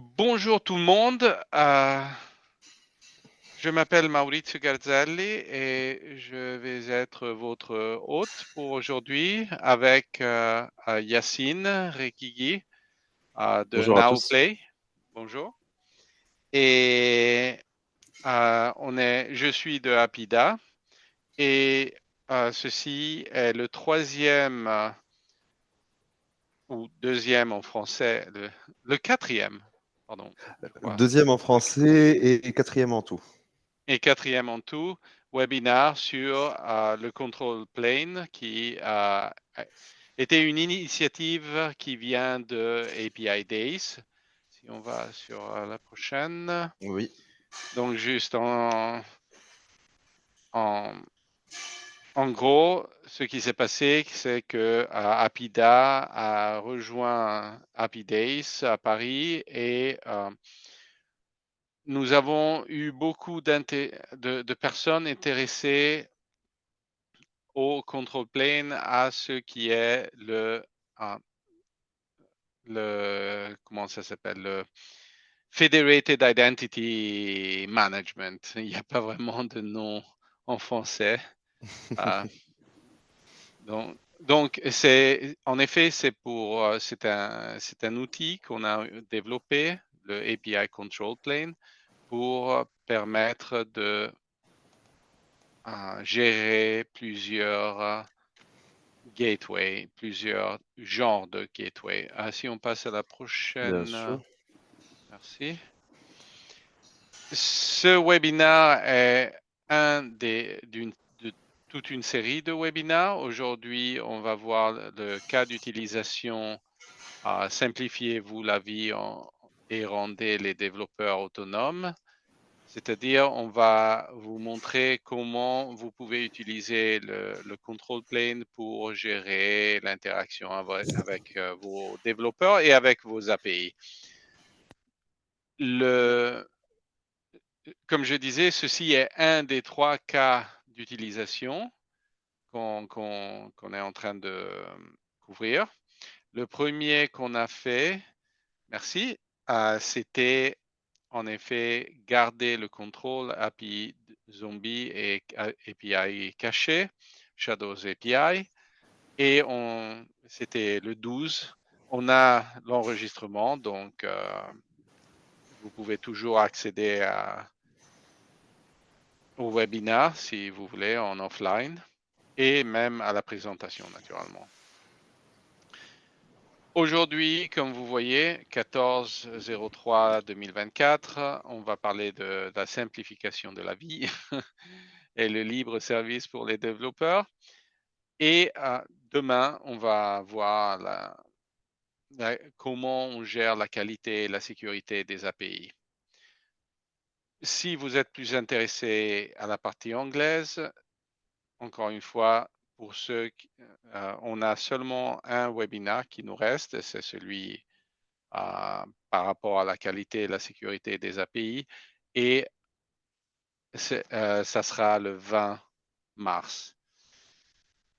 Bonjour tout le monde, je m'appelle Maurizio Garzelli et je vais être votre hôte pour aujourd'hui avec Yacine Rekigi de Bonjour à tous. Nowplay. Bonjour. Et je suis de Apida et ceci est le troisième ou deuxième en français, le quatrième, pardon, je crois. Deuxième en français et quatrième en tout. Et quatrième en tout, webinaire sur le control plane qui était une initiative qui vient de API Days. Si on va sur la prochaine. Oui, Donc juste en, en gros, ce qui s'est passé, c'est que Apida a rejoint Happy Days à Paris et nous avons eu beaucoup de personnes intéressées au control plane à ce qui est ah, comment ça s'appelle, le Federated Identity Management. Il n'y a pas vraiment de nom en français. Ah, donc en effet, c'est un outil qu'on a développé, le API Control Plane, pour permettre de gérer plusieurs gateway, plusieurs genres de gateway. Si on passe à la bien prochaine, sûr. merci. Ce webinaire est de toute une série de webinaires. Aujourd'hui, on va voir le cas d'utilisation. Simplifiez-vous la vie et rendez les développeurs autonomes. C'est-à-dire, on va vous montrer comment vous pouvez utiliser le control plane pour gérer l'interaction avec vos développeurs et avec vos API. Comme je disais, ceci est un des 3 cas d'utilisation qu'on est en train de couvrir. Le premier qu'on a fait, merci, c'était en effet garder le contrôle API zombie et API caché, Shadows API. Et c'était le 12. On a l'enregistrement, donc vous pouvez toujours accéder au webinaire si vous voulez en offline et même à la présentation naturellement. Aujourd'hui, comme vous voyez, 14-03-2024, on va parler de la simplification de la vie et le libre service pour les développeurs. Et demain, on va voir comment on gère la qualité et la sécurité des API. Si vous êtes plus intéressé à la partie anglaise, encore une fois, pour ceux on a seulement un webinaire qui nous reste, c'est celui par rapport à la qualité et la sécurité des API. Et ça sera le 20 mars.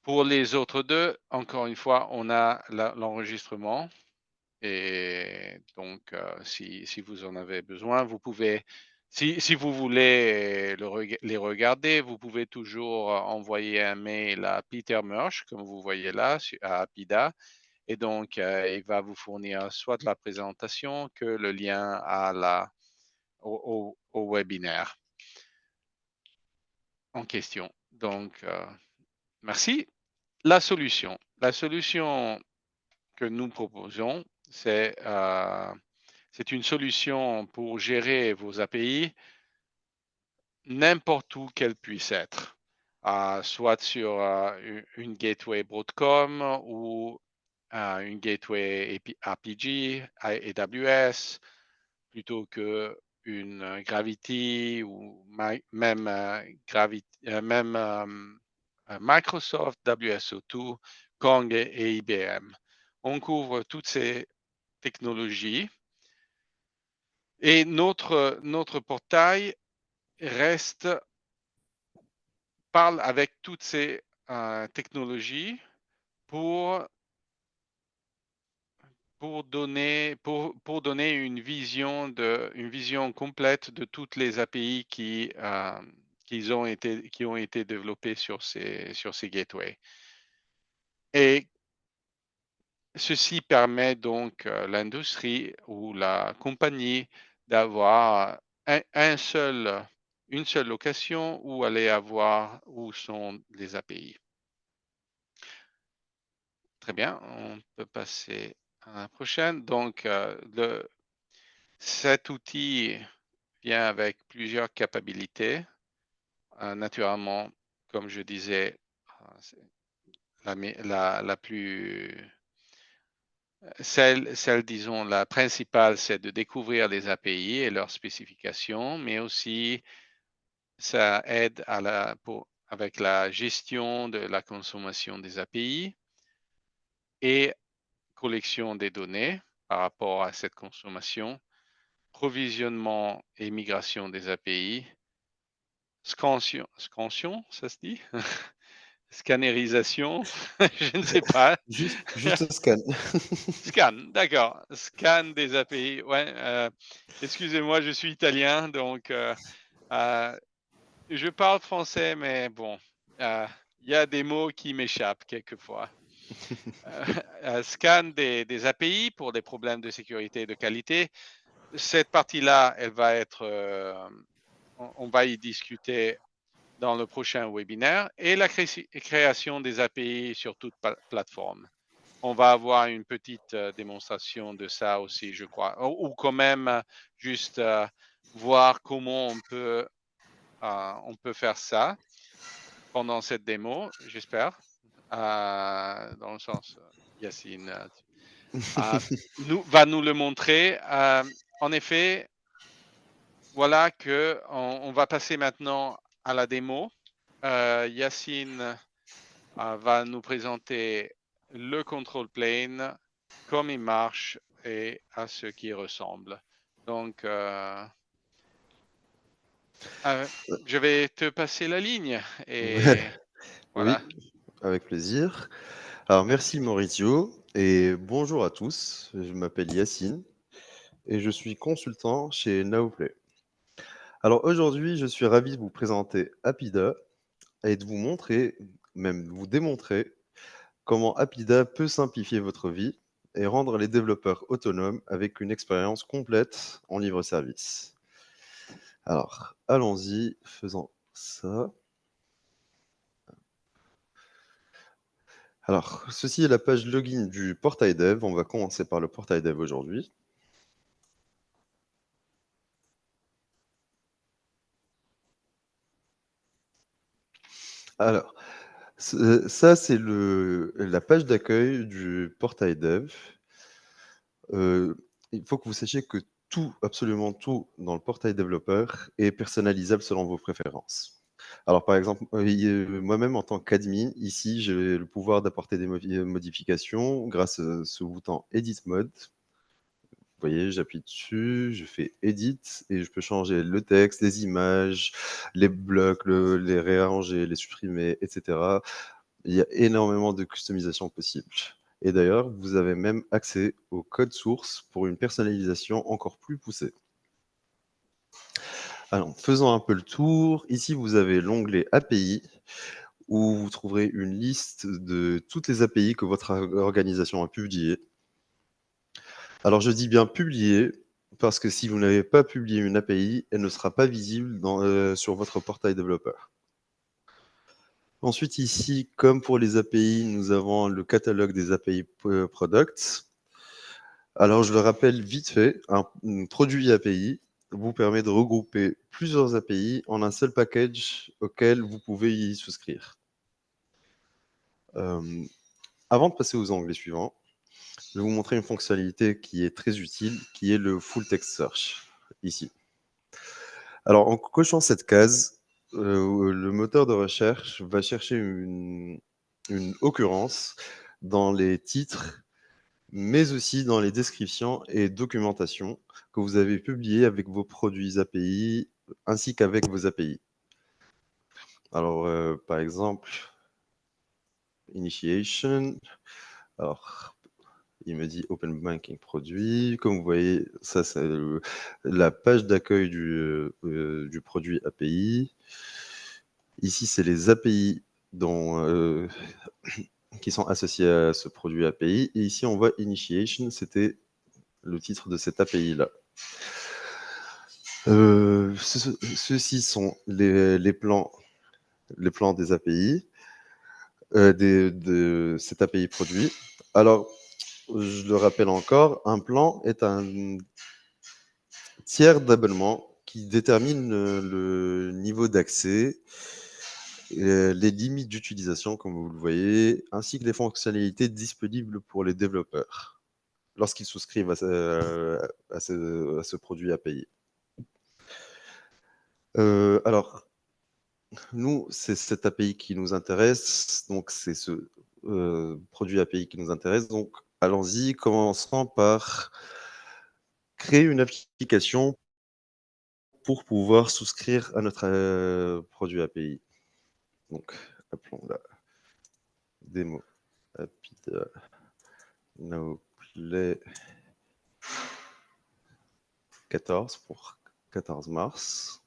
Pour les autres deux, encore une fois, on a l'enregistrement. Et donc, si vous en avez besoin, vous pouvez, si vous voulez les regarder, vous pouvez toujours envoyer un mail à Peter Mersch, comme vous voyez là, à Apida. Et donc, il va vous fournir soit de la présentation que le lien au webinaire en question. Donc, merci. La solution que nous proposons, c'est une solution pour gérer vos API n'importe où qu'elle puisse être, soit sur une gateway Broadcom ou une gateway APG, AWS, plutôt que une Gravity ou même, Microsoft, WSO2, Kong et IBM. On couvre toutes ces technologies et notre portail parle avec toutes ces technologies pour pour donner une vision complète de toutes les API qui ont été développées sur ces gateways. Et ceci permet donc l'industrie ou la compagnie d'avoir une seule location où aller avoir où sont les API. Très bien, on peut passer à la prochaine. Donc, cet outil vient avec plusieurs capacités. Naturellement, comme je disais, c'est la plus celle, disons, la principale, c'est de découvrir les API et leurs spécifications, mais aussi ça aide avec la gestion de la consommation des API et collection des données par rapport à cette consommation, provisionnement et migration des API, scansion, ça se dit? Scannerisation, je ne sais pas. Juste scan. Scan, d'accord. Scan des API, ouais, excusez-moi, je suis italien, donc je parle français, mais bon, il y a des mots qui m'échappent quelquefois. Scan des API pour des problèmes de sécurité et de qualité. Cette partie-là, elle va être, on va y discuter dans le prochain webinaire, et la création des API sur toute plateforme. On va avoir une petite démonstration de ça aussi, je crois, ou quand même juste voir comment on peut faire ça pendant cette démo, j'espère. Dans le sens, Yacine va nous le montrer. En effet, voilà que on va passer maintenant à la démo. Yacine va nous présenter le control plane, comme il marche et à ce qui ressemble. Donc, je vais te passer la ligne et Oui, voilà. avec plaisir. Alors, merci Maurizio et bonjour à tous. Je m'appelle Yacine et je suis consultant chez Nowplay. Alors aujourd'hui, je suis ravi de vous présenter Apida et de vous montrer, même de vous démontrer, comment Apida peut simplifier votre vie et rendre les développeurs autonomes avec une expérience complète en livre-service. Alors, allons-y, faisons ça. Alors, ceci est la page login du portail dev. On va commencer par le portail dev aujourd'hui. Alors, ça, c'est la page d'accueil du portail dev. Il faut que vous sachiez que tout, absolument tout dans le portail développeur est personnalisable selon vos préférences. Alors, par exemple, moi-même, en tant qu'admin, ici, j'ai le pouvoir d'apporter des modifications grâce à ce bouton Edit Mode. Vous voyez, j'appuie dessus, je fais Edit et je peux changer le texte, les images, les blocs, les réarranger, les supprimer, etc. Il y a énormément de customisation possible. Et d'ailleurs, vous avez même accès au code source pour une personnalisation encore plus poussée. Alors, faisons un peu le tour. Ici, vous avez l'onglet API, où vous trouverez une liste de toutes les API que votre organisation a publiées. Alors, je dis bien publiées, parce que si vous n'avez pas publié une API, elle ne sera pas visible sur votre portail développeur. Ensuite, ici, comme pour les API, nous avons le catalogue des API Products. Alors, je le rappelle vite fait, un produit API vous permet de regrouper plusieurs API en un seul package auquel vous pouvez y souscrire. Avant de passer aux onglets suivants, je vais vous montrer une fonctionnalité qui est très utile, qui est le Full Text Search, ici. Alors, en cochant cette case, le moteur de recherche va chercher une occurrence dans les titres, mais aussi dans les descriptions et documentations que vous avez publiées avec vos produits API, ainsi qu'avec vos API. Alors, par exemple, Initiation. Alors, Il me dit Open Banking produit. Comme vous voyez, ça, c'est la page d'accueil du produit API. Ici, c'est les API qui sont associés à ce produit API. Et ici, on voit Initiation, c'était le titre de cette API-là. Ceux-ci sont les plans des API, de cet API produit. Alors, je le rappelle encore, un plan est un tiers d'abonnement qui détermine le niveau d'accès, les limites d'utilisation, comme vous le voyez, ainsi que les fonctionnalités disponibles pour les développeurs lorsqu'ils souscrivent à ce produit API. Alors, nous, c'est cette API qui nous intéresse, donc c'est ce produit API qui nous intéresse. Donc, allons-y, commençons par créer une application pour pouvoir souscrire à notre produit API. Donc, appelons-la démo API Now Play 14 pour 14 mars.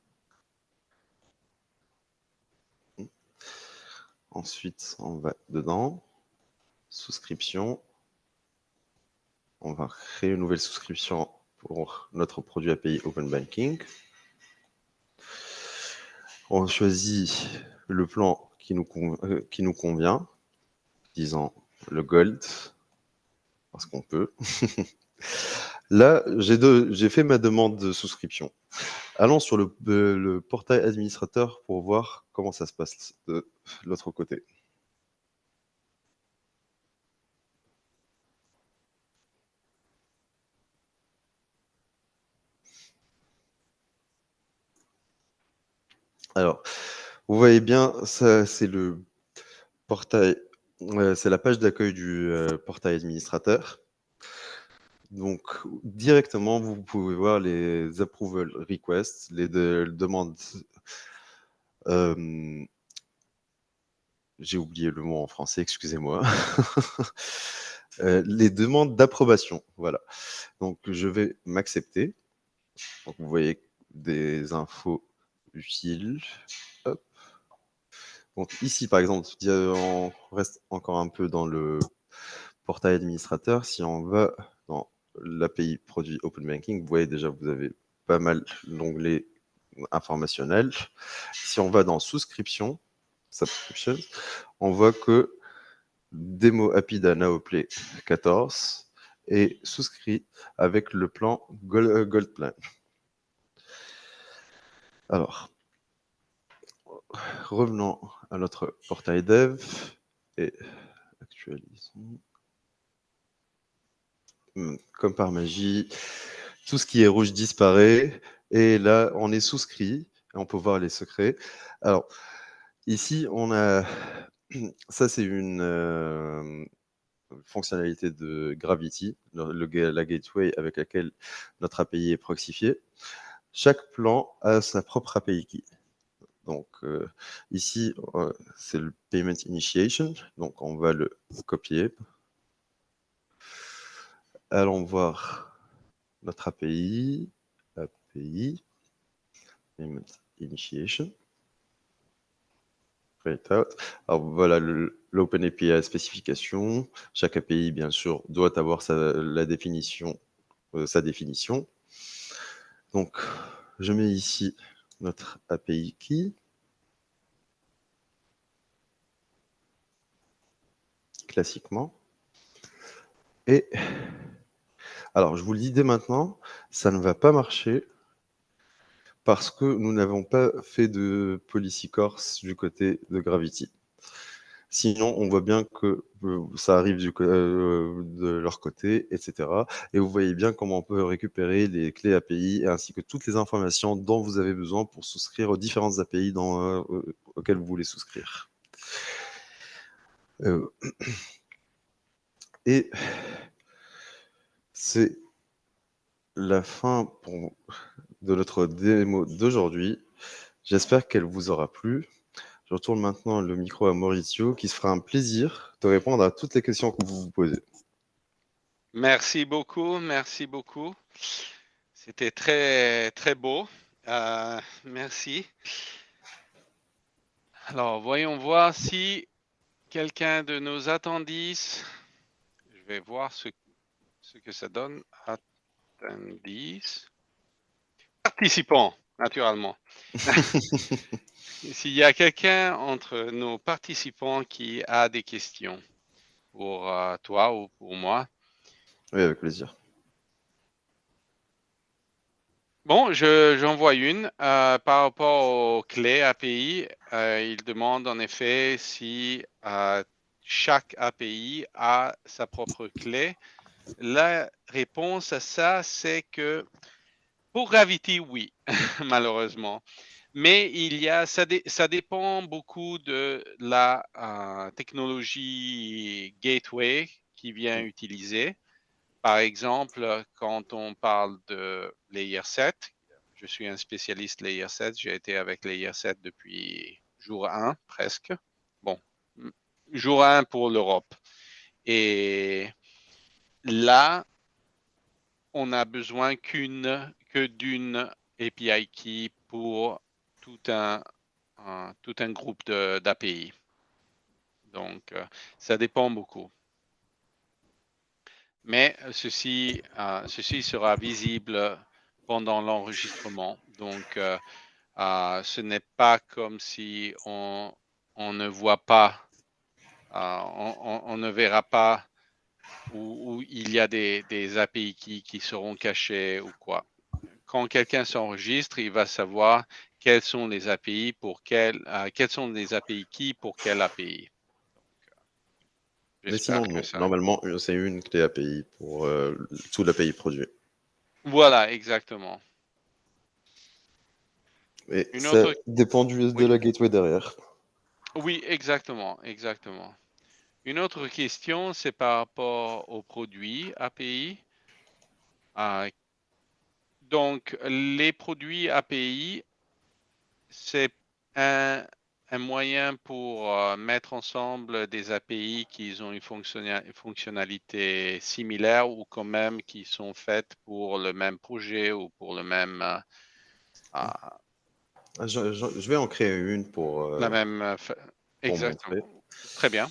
Ensuite, on va dedans, souscription. On va créer une nouvelle souscription pour notre produit API Open Banking. On choisit le plan qui nous convient, disons le Gold, parce qu'on peut. Là, j'ai fait ma demande de souscription. Allons sur le portail administrateur pour voir comment ça se passe de l'autre côté. Alors, vous voyez bien, ça, c'est le portail, c'est la page d'accueil du portail administrateur. Donc, directement, vous pouvez voir les approval requests, les demandes. J'ai oublié le mot en français, excusez-moi. Les demandes d'approbation, voilà. Donc, je vais m'accepter. Donc, vous voyez des infos utiles. Hop. Donc, ici, par exemple, on reste encore un peu dans le portail administrateur. Si on va dans l'API produit Open Banking, vous voyez déjà, vous avez pas mal l'onglet informationnel. Si on va dans souscription, subscription, on voit que démo API Now Play 14 est souscrit avec le plan Gold Plan. Alors, revenons à notre portail dev et actualisons. Comme par magie, tout ce qui est rouge disparaît et là, on est souscrit et on peut voir les secrets. Alors, ici, on a ça, c'est une fonctionnalité de Gravity, la gateway avec laquelle notre API est proxifiée. Chaque plan a sa propre API key. Donc, ici, c'est le Payment Initiation. Donc, on va le copier. Allons voir notre API. API. Payment Initiation. Alors, voilà l'OpenAPI spécification. Chaque API, bien sûr, doit avoir sa définition. Donc, je mets ici notre API key. Classiquement. Et alors, je vous le dis dès maintenant, ça ne va pas marcher parce que nous n'avons pas fait de policy course du côté de Gravity. Sinon, on voit bien que ça arrive de leur côté, etc. Et vous voyez bien comment on peut récupérer les clés API ainsi que toutes les informations dont vous avez besoin pour souscrire aux différentes API auxquelles vous voulez souscrire. Et c'est la fin de notre démo d'aujourd'hui. J'espère qu'elle vous aura plu. Je retourne maintenant le micro à Mauricio qui se fera un plaisir de répondre à toutes les questions que vous vous posez. Merci beaucoup, merci beaucoup. C'était très, très beau. Merci. Alors, voyons voir si quelqu'un de nos attendices, je vais voir ce que ça donne. Attendices. Participants, naturellement. S'il y a quelqu'un entre nos participants qui a des questions pour toi ou pour moi. Oui, avec plaisir. Bon, j'en vois une. Par rapport aux clés API, il demande en effet si chaque API a sa propre clé. La réponse à ça, c'est que pour Gravity, oui, malheureusement. Mais ça dépend beaucoup de la technologie gateway qui vient utiliser. Par exemple, quand on parle de Layer 7, je suis un spécialiste Layer 7, j'ai été avec Layer 7 depuis jour 1 presque. Bon, jour 1 pour l'Europe. Et là, on n'a besoin que d'une API key pour tout un groupe d'API. Donc, ça dépend beaucoup. Mais ceci sera visible pendant l'enregistrement. Donc, ce n'est pas comme si on ne voit pas, on ne verra pas où il y a des API qui seront cachés ou quoi. Quand quelqu'un s'enregistre, il va savoir quelles sont les API quelles sont les API qui pour quelle API. Mais J'espère sinon, que non. ça. Normalement, c'est une clé API pour tout l'API produit. Voilà, exactement. Et Une ça autre, dépend de oui, la gateway derrière. oui, exactement, exactement. Une autre question, c'est par rapport aux produits API. Donc, les produits API, c'est un moyen pour mettre ensemble des API qui ont une fonctionnalité similaire ou quand même qui sont faites pour le même projet ou pour le même, Je vais en créer une la même, pour montrer. exactement. Très bien.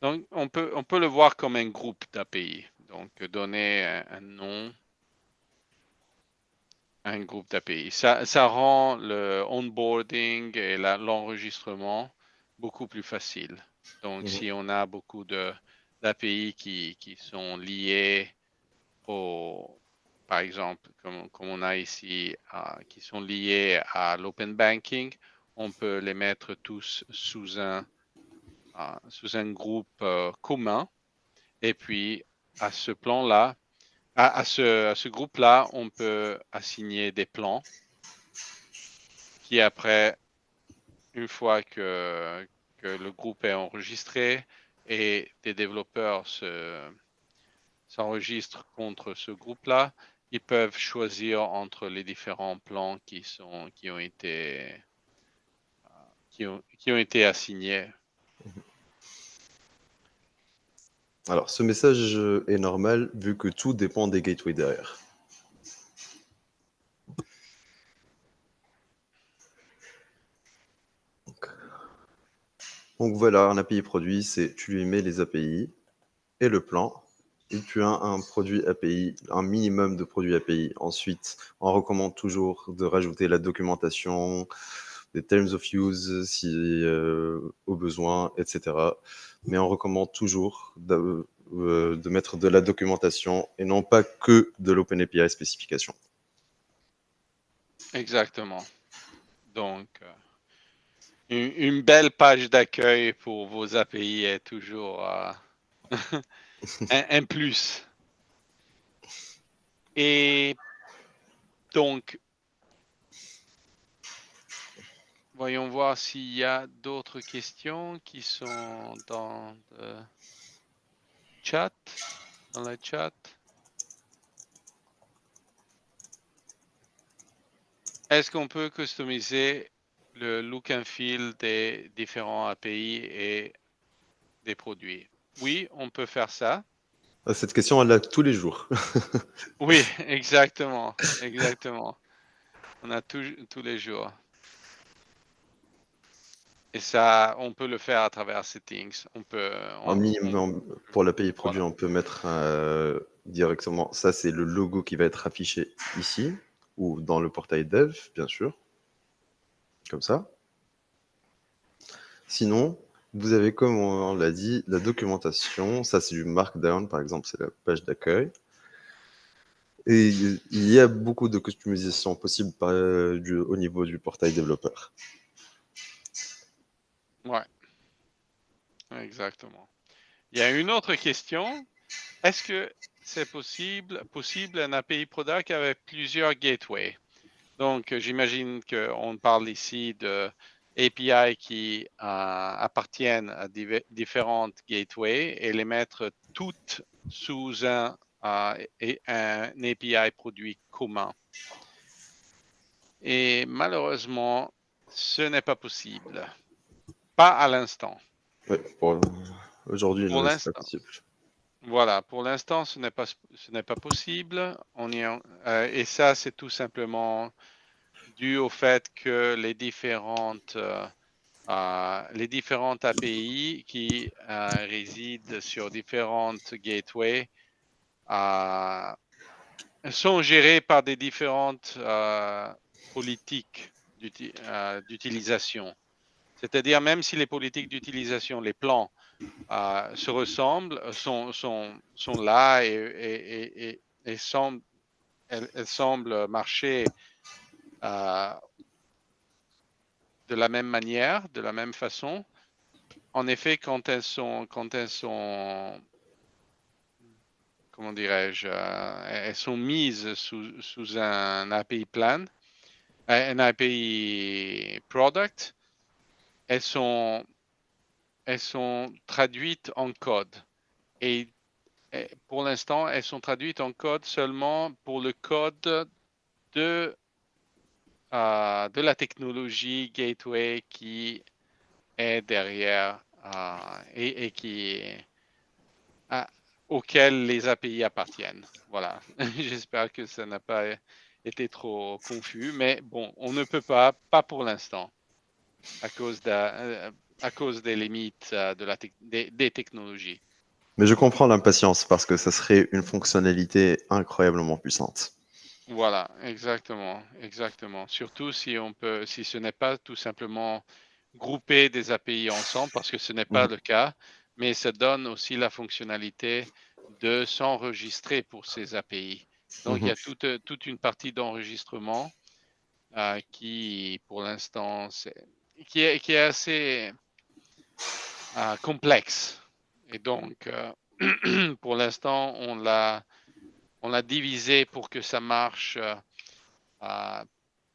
Donc, on peut le voir comme un groupe d'API. Donc, donner un nom un groupe d'API. Ça rend le onboarding et l'enregistrement beaucoup plus facile. Donc, Mhm. si on a beaucoup d'API qui sont liés par exemple, comme on a ici, qui sont liés à l'open banking, on peut les mettre tous sous un groupe commun. Et puis, à ce plan-là, à ce groupe-là, on peut assigner des plans qui après, une fois que le groupe est enregistré et des développeurs s'enregistrent contre ce groupe-là, ils peuvent choisir entre les différents plans qui ont été assignés. Alors, ce message est normal vu que tout dépend des gateways derrière. Donc voilà, un API produit, c'est tu lui mets les API et le plan, et tu as un produit API, un minimum de produits API. Ensuite, on recommande toujours de rajouter la documentation, des terms of use si au besoin, etc. Mais on recommande toujours de mettre de la documentation et non pas que de l'OpenAPI spécification. Exactement. Donc, une belle page d'accueil pour vos API est toujours un plus. Et donc, voyons voir s'il y a d'autres questions qui sont chat, dans le chat. Est-ce qu'on peut customiser le look and feel des différents API et des produits? Oui, on peut faire ça. Cette question, elle l'a tous les jours. Oui, exactement, exactement. On a tous les jours. Et ça, on peut le faire à travers Settings. On peut, En minimum, pour l'API produit, voilà. on peut mettre directement, ça c'est le logo qui va être affiché ici, ou dans le portail dev, bien sûr, comme ça. Sinon, vous avez, comme on l'a dit, la documentation, ça c'est du Markdown, par exemple, c'est la page d'accueil. Et il y a beaucoup de customisation possible au niveau du portail développeur. Ouais, exactement. Il y a une autre question. Est-ce que c'est possible un API product avec plusieurs gateways? Donc, j'imagine qu'on parle ici de API qui appartiennent à différentes gateways et les mettre toutes sous un API produit commun. Et malheureusement, ce n'est pas possible. Pas à l'instant. Ouais, aujourd'hui, Pour c'est pas l'instant. possible. Voilà, pour l'instant, ce n'est pas possible. Et ça, c'est tout simplement dû au fait que les différentes API qui résident sur différentes gateways sont gérées par des différentes politiques d'utilisation. C'est-à-dire, même si les politiques d'utilisation, les plans, se ressemblent, sont là et elles semblent marcher de la même manière, de la même façon. En effet, quand elles sont, comment dirais-je, elles sont mises sous un API plan, un API product, elles sont, elles sont traduites en code. Et pour l'instant, elles sont traduites en code seulement pour le code de la technologie gateway qui est derrière et qui à- auquel les API appartiennent. Voilà. J'espère que ça n'a pas été trop confus, mais bon, on ne peut pas pour l'instant, à cause des limites des technologies. Mais je comprends l'impatience parce que ça serait une fonctionnalité incroyablement puissante. Voilà, exactement, exactement. Surtout si ce n'est pas tout simplement grouper des API ensemble, parce que ce n'est pas Mhm, le cas, mais ça donne aussi la fonctionnalité de s'enregistrer pour ces API. Donc, il y mhm. a toute une partie d'enregistrement qui, pour l'instant, qui est assez complexe. Et donc, pour l'instant, on l'a divisé pour que ça marche euh,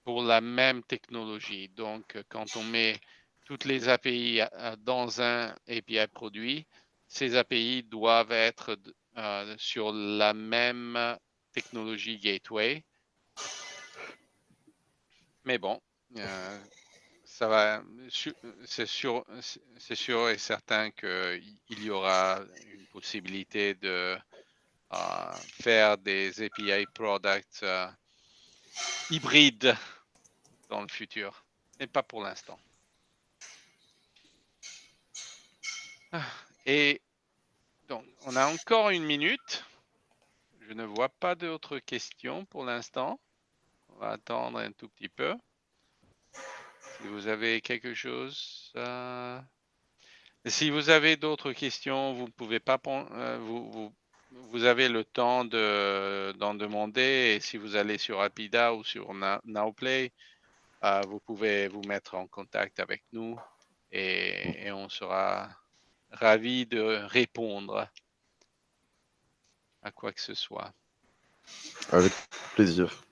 pour la même technologie. Donc, quand on met toutes les API dans un API produit, ces API doivent être sur la même technologie gateway. Mais bon, euh, ça va, c'est sûr et certain qu'il y aura une possibilité de faire des API products hybrides dans le futur, mais pas pour l'instant. Et donc, on a encore une minute. Je ne vois pas d'autres questions pour l'instant. On va attendre un tout petit peu. Si vous avez quelque chose. Si vous avez d'autres questions, vous pouvez pas. Vous avez le temps d'en demander. Et si vous allez sur Rapida ou sur Nowplay, vous pouvez vous mettre en contact avec nous et on sera ravi de répondre à quoi que ce soit. Avec plaisir.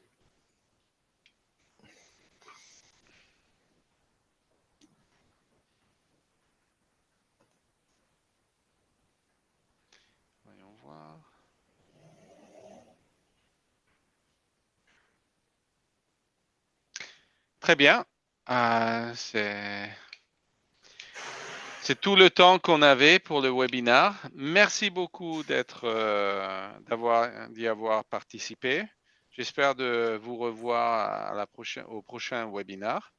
Voyons voir. Très bien. C'est C'est tout le temps qu'on avait pour le webinaire. Merci beaucoup d'y avoir participé. J'espère de vous revoir au prochain webinaire.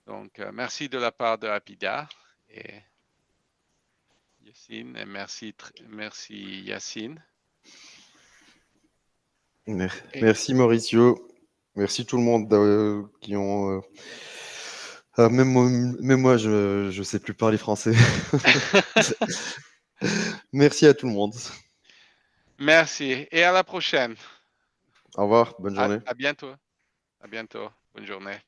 Donc, merci de la part de Apida et Yacine, et merci Yacine. Merci Mauricio. Merci tout le monde qui ont. Même moi, je ne sais plus parler français. Merci à tout le monde. Merci et à la prochaine. Au revoir, bonne journée. À bientôt. À bientôt. Bonne journée.